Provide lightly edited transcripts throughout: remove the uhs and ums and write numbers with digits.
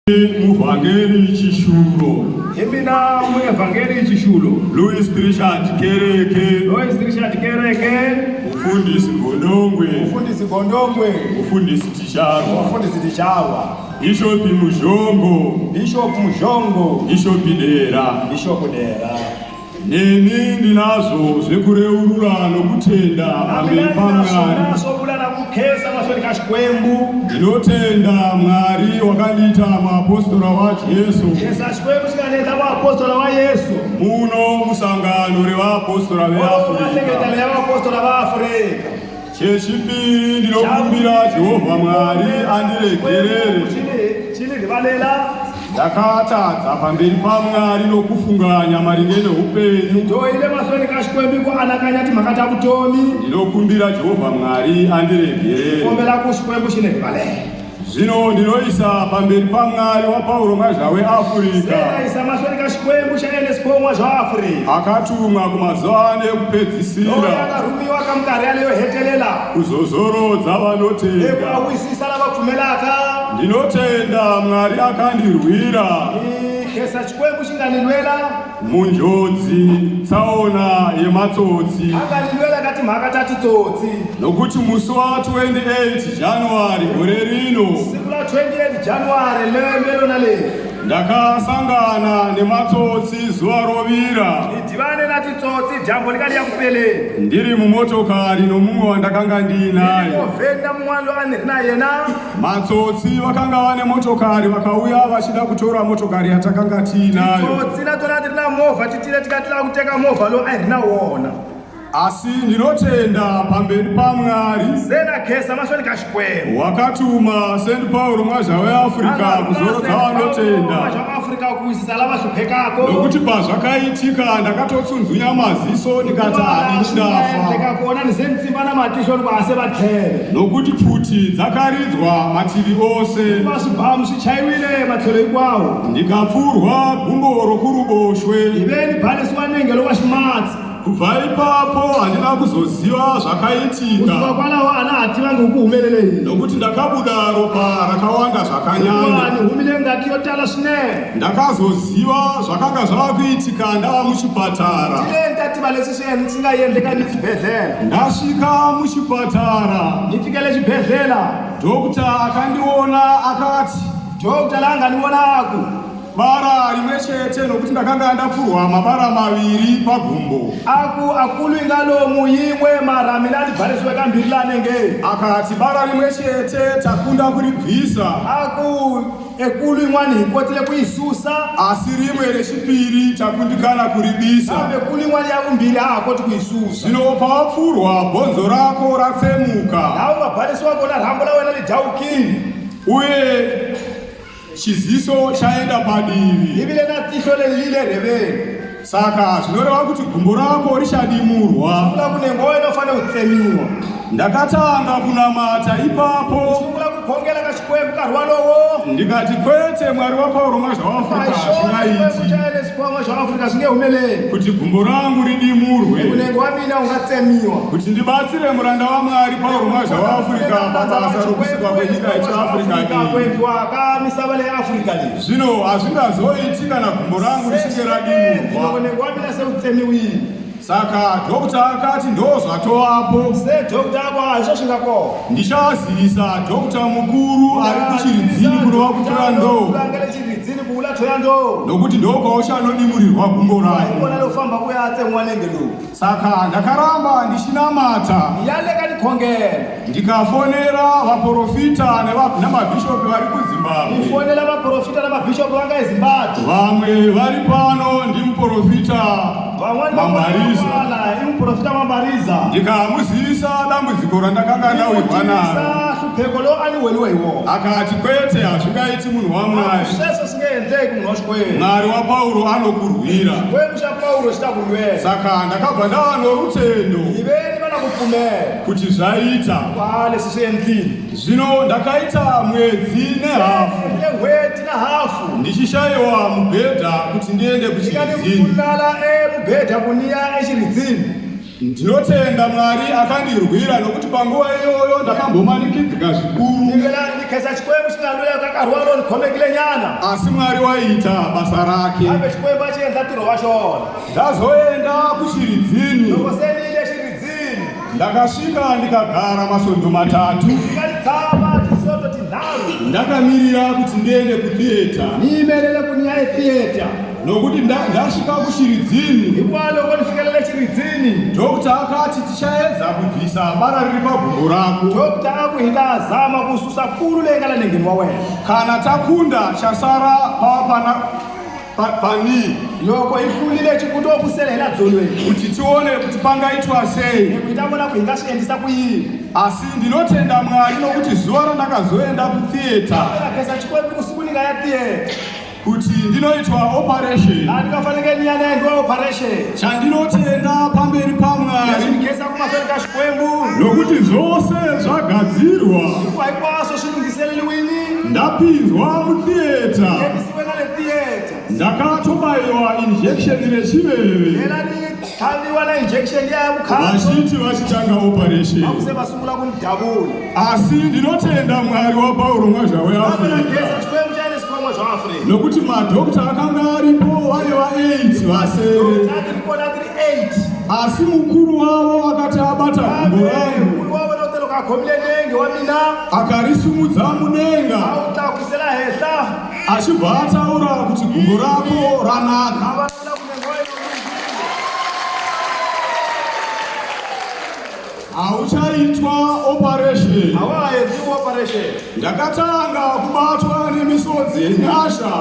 Muvangeli Shiloh. Himina mu evangeli Shiloh. Louis Richard Kereke. Mufundisi Gondongwe. Mufundisi Tisharwa. Bishop Mujongo. Bishop Dera. Neni ndinazo zvekureurura nokutenda pamberi paMwari. Ndinotenda Mwari wakandiita muApostora waJeso. Muno musangano reVAAPOSTORA veAfrica. Chechipiri ndinokumbira Jehovha Mwari andiregerere. Ndakatadza pamberi paMwari nokufunganya maringe neupenyu. Ndinokumbira Jehovha Mwari andiregerere. Zvino ndinoisa pamberi paMwari waPauro Mazha weAfrica. Akatumwa kumazuva ane ekupedzisira kuzozorodza vanotenda. Ndinotenda Mwari akandirwira munjodzi tsaona yematsotsi. Nokuti musi wa 28 January gore rino ndakasangana nematsotsi zuva rovira. Ndiri mumotokari nomumwe wandakanga ndiinaye. Matsotsi vakanga vane motokari vakauya vachida kutora motokari yatakanga tiinayo. Asi ndinotenda pamberi paMwari wakatuma St. Paul Mazha weAfrica kuzorodza vanotenda. Nokuti pazvakaitika ndakatotsunzunya maziso ndikati handini ndafa. Nokuti pfuti dzakaridzwa mativi ose. Ndikapfurwa gumbo rokuruboshwe. Kubva ipapo handina kuzoziva zvakaitika. Nokuti ndakabuda ropa rakawanda zvakanyanya. Ndakazoziva zvakanga zvava kuitika ndava muchipatara. Ndasvika muchipatara, dhokota akandiona akati, bara rimwe chete, nokuti ndakanga ndapfurwa mabara maviri pagumbo. Akati bara rimwe chete takunda kuribvisa. Asi rimwe rechipiri takundikana kuribisa. Zvino pawapfurwa bhonzo rako ratsemuka. Uye chiziso chaenda padivi. Saka zvinoreva kuti gumbo rako richadimurwa. Ndakatanga kunamata ipapo. Ndikati kwete, Mwari waPauro Mazha weAfrica kuti gumbo rangu ridimurwe, kuti ndibatsire muranda waMwari Pauro Mazha weAfrica pabasa rokusikwa kwenyika yechiAfrica. Zvino hazvingazoiti kana gumbo rangu richinge radimurwa. Saka dhokota akati ndozvatovapo. Ndichazivisa dhokota mukuru ari kuchiridzini kunova kutora ndoo. Nokuti ndokwauchanodimurirwa gumbo rangu. Saka ndakaramba ndichinamata. Ndikafonera vaprofita namabhishopi vari kuZimbabwe. Vamwe vari pano ndimuprofita Mambariza. Ndikamuzivisa dambudziko randakanga ndawirwa naro. Akati kwete, hazvingaiti munhu waMwari. Mwari waPauro anokurwira. Saka ndakabva ndava norutendo kuti zvaita. Zvino ndakaita mwedzi nehafu ndichishayiwa mubhedha kuti ndiende kuchiridzini. Ndinotenda Mwari akandirwira nokuti panguva iyoyo ndakambomanikidzika zvikuru. Asi Mwari waita basa rake. Ndazoenda kuchiridzini. Ndakasvika ndikagara masondo 3. Ndakamirira kuti ndiende kutheater. Nokuti ndasvika kuchiridzini. Dokta akati tichaedza kubvisa bara riri pagumbo rako. Kana takunda chasara pani loko ifulile chikuto kuselela dzolweni kuti tione kuti pangaitwa sei nekuitaona kuingasiyendisa kuyi. Asi ndinotenda Mwari nokuti zuva randakazoenda kutheater akesa chikwembi kusiku ya theater kuti ndinoitwa operation. Andikafanike nyana ndo operation. Chandinotenda pamberi paMwari ndikesa kumafereka chikwembu nokuti zvose zvagadzirwa. Kwaikwaso zvinungiseleliwini. Ndapinzwa mutheater. Ndakatobaiwa injection rechiveve. Vachiti vachitanga operation. Asi ndinotenda Mwari waPauro mwaZha weAfrica. Nokuti madokta akanga aripo vaiva 8 vasere. Asi mukuru wavo akati abata gumbo rangu akarisumudza mudenga achibva ataura kuti gumbo rako ranaka. Hauchaitwa operation. Ndakatanga kubatwa nemisodzi yenyasha.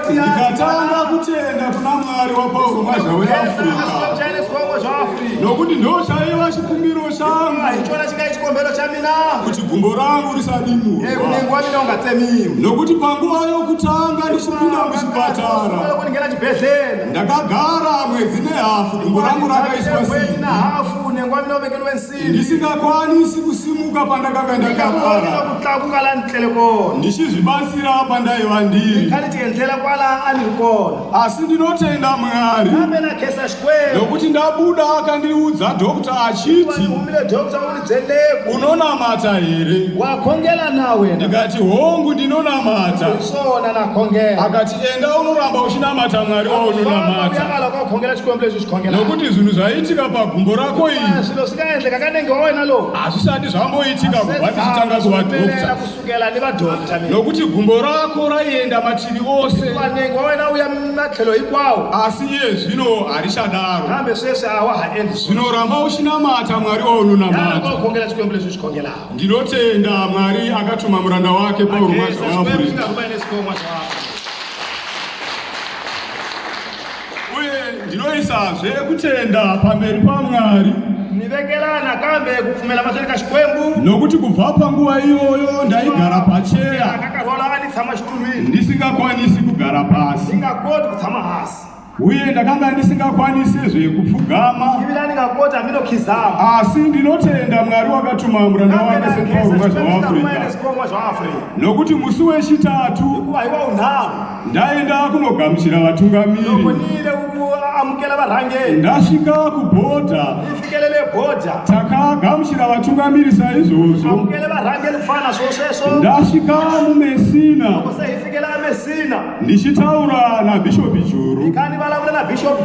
Ndikatanga kutenda kuna Mwari waPauro mwaZha weAfrica. Nokuti ndochaiva chikumbiro changu kuti gumbo rangu risadimurwa. Nokuti panguva yokutanga ndichipinda muchipatara ndakagara mwedzi nehafu gumbo rangu rakaiswa simbi. Ndisingakwanisi kusimuka pandakanga ndakagara. Ndichizvibatsira pandaiva ndiri. Asi ndinotenda Mwari nokuti ndabuda akandiudza dokta achiti unonamata here? Ndikati hongu ndinonamata. Akati enda unoramba uchinamata Mwari waunonamata. Nokuti zvinhu zvaitika pagumbo rako iyi hazvisati zvamboitika kubva ndichitanga kuva dokta. Nokuti gumbo rako raienda mativi ose. Asi iye zvino harichadaro. Zvinoramba uchinamata Mwari waunonamata. Ndinotenda Mwari akatuma muranda wake Pauro mwaZha weAfrica. Uye ndinoisazve kutenda pamberi paMwari nokuti kubva panguva iyoyo ndaigara pacheya ndisingakwanisi kugara pasi. Uye ndakanga ndisingakwanisi zvekupfugama. Asi ndinotenda Mwari wakatuma muranda wake Pauro mwaZha weAfrica. Nokuti musi wechitatu ndaenda kunogamuchira vatungamiri. Ndasvika kubhodha takagamuchira vatungamiri saizvozvo. Ndasvika muMessina ndichitaura naBishop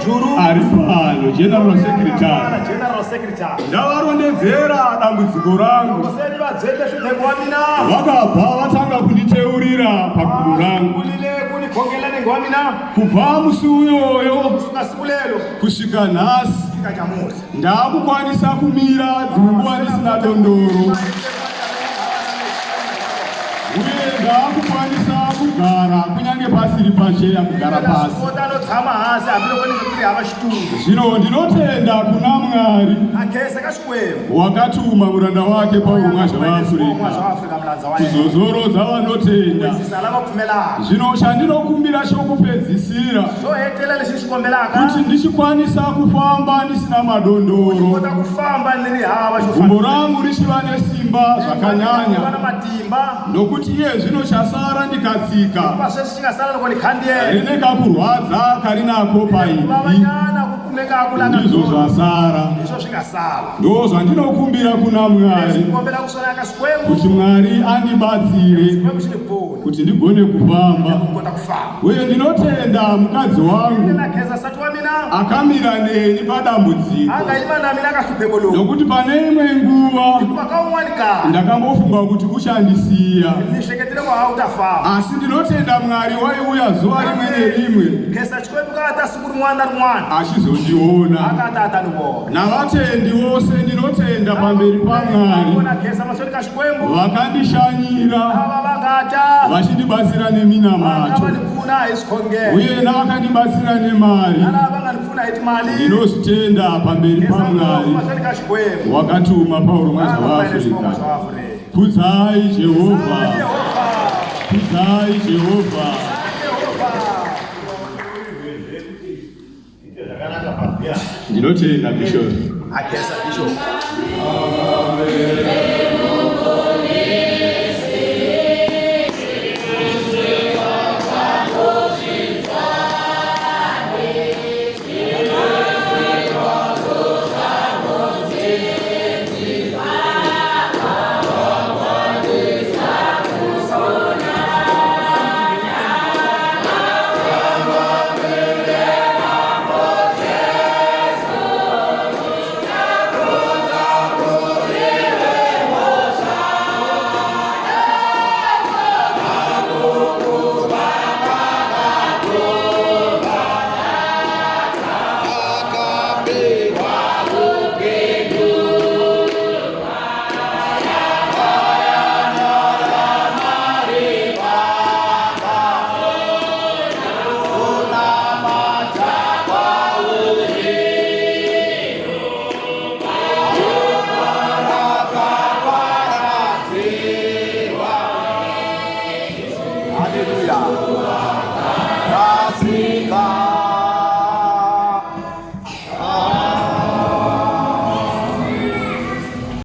Juru ari pano, General Secretary. Ndavarondedzera dambudziko rangu. Vakabva vatanga kunditeurira pagumbo rangu. Kubva musi uyoyo kusvika nhasi ndakukwanisa kumira dzimwe nguva ndisina dondoro. Uye ndakukwanisa kugara kunyange pasiri pacheya kugara pasi. Zvino ndinotenda kuna Mwari wakatuma muranda wake Pauro mwaZha weAfrica kuzozorodza vanotenda. Zvino chandinokumbira chokupedzisira kuti ndichikwanisa kufamba ndisina madondoro, gumbo rangu richiva nesimba zvakanyanya, nokuti iye zvino chasara ndikadzi Pasika. Pasesi chingasala nokoni khandie. Rine kakurwadza karinako pairi. Vavanyana kukumeka kulanga. Ndizvo zvasara. Izvo zvingasala. Ndo zvandinokumbira kuna Mwari. Kumbira kusona yakaswembu. Kuti Mwari andibatsire. Kuti ndigone kufamba. Uye ndinotenda mukadzi wangu akamira neni padambudziko. Nokuti pane imwe nguva ndakambofunga kuti uchandisiya. Asi ndinotenda Mwari waiuya zuva rimwe nerimwe achizondiona. Navatendi vose ndinotenda pamberi paMwari vakandishanyira vachindibatsira neminamato uye navakandibatsira nemari. Ndinozvitenda pamberi paMwari wakatuma Pauro mwedzi weAfrica. Kudzai Jehovha, kudzai Jehovha. Ndinotenda Bishop. Hallelujah.